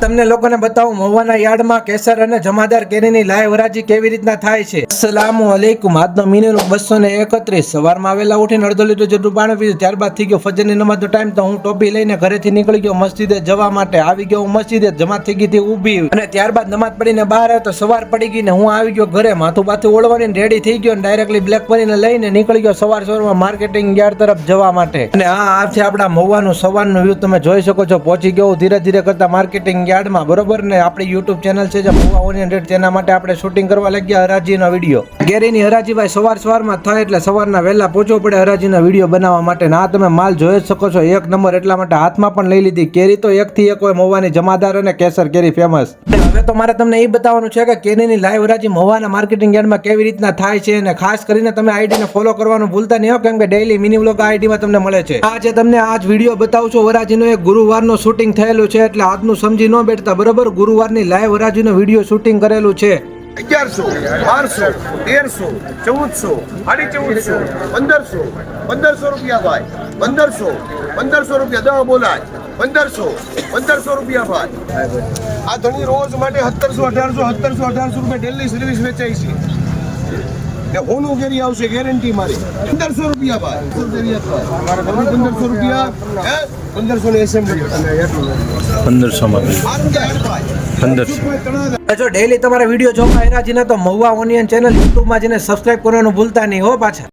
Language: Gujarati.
તમને લોકોને બતાવું મહુવાના યાર્ડમાં કેસર અને જમાદાર કેરીની લાઈવ હરાજી કેવી રીતના થાય છે। અસ્સલામુ અલૈકુમ। આજનો મિનિટ 231। સવારમાં આવેલા ઉઠીને અડધો લીટર જેટલું પાણી પીધું, ત્યારબાદ થઈ ગયો ફજરની નમાઝનો ટાઈમ, તો હું ટોપી લઈને ઘરેથી નીકળી ગયો મસ્જિદે જવા માટે। આવી ગયો મસ્જિદે, જમાત થઈ ગઈ હતી ઊભી, અને ત્યારબાદ નમાઝ પડીને બહાર આવ્યો તો સવાર પડી ગઈ ને હું આવી ગયો ઘરે, માથું બાથું ઓળવાની રેડી થઈ ગયો, ડાયરેક્ટલી બ્લેક પરીને લઈને નીકળી ગયો સવારમાં માર્કેટિંગ યાર્ડ તરફ જવા માટે। અને આ છે આપણા મહુવાનું સવારનું વ્યૂ, તમે જોઈ શકો છો। પહોંચી ગયો ધીરે ધીરે કરતા માર્કેટિંગ યાર્ડમાં, બરોબર ને। આપણી યુટ્યુબ ચેનલ છે જે મહુવા ઓનિયન રેટ, તેના માટે આપણે શૂટિંગ કરવા લાગ્યા હરાજીનો વિડીયો। કેરીની હરાજી ભાઈ સવારમાં થાય એટલે સવારના વહેલા પહોંચવું પડે હરાજીનો વિડીયો બનાવવા માટે। ના તમે માલ જોઈ જ શકો છો, એક નંબર, એટલા માટે હાથમાં પણ લઈ લીધી કેરી તો એકથી એક હોય મહુવાની જમાદાર અને કેસર કેરી ફેમસ। હવે તો મારે તમને એ બતાવવાનું છે કે કેરીની લાઈવ હરાજી મહુવાના માર્કેટિંગ યાર્ડમાં કેવી રીતના થાય છે, અને ખાસ કરીને તમે આઈડીને ફોલો કરવાનું ભૂલતા નહીં હો, કેમ કે ડેઈલી મિની વ્લોગ આ આઈડીમાં તમને મળે છે। આજે તમને આજ વિડીયો બતાવું છું, હરાજીનો એક ગુરુવારનો શૂટિંગ થયેલું છે, એટલે આજનું સમજી ન બેઠતા, બરોબર। ગુરુવારની લાઈવ હરાજીનો વિડીયો શૂટિંગ કરેલું છે। 1100, 1200, 1300, 1450, 1500 રૂપિયા ભાઈ, 1500 રૂપિયા 10 બોલાય, 1500 રૂપિયા ભાઈ। આ ધણી રોજ માટે 1700 રૂપિયા ડેલી સર્વિસ વેચાય છે। હોનું કેરી આવશે ગેરંટી મારી, 1500 રૂપિયા ભાઈ, 1500 રૂપિયા, 1500 ને એસએમબી 1500 માં 1500। જો ડેઈલી તમારા વિડીયો જોવા હરાજીના, તો મહુવા ઓનિયન ચેનલ યુટ્યુબમાં જઈને સબસ્ક્રાઇબ કરવાનું ભૂલતા નહીં હો પાછા।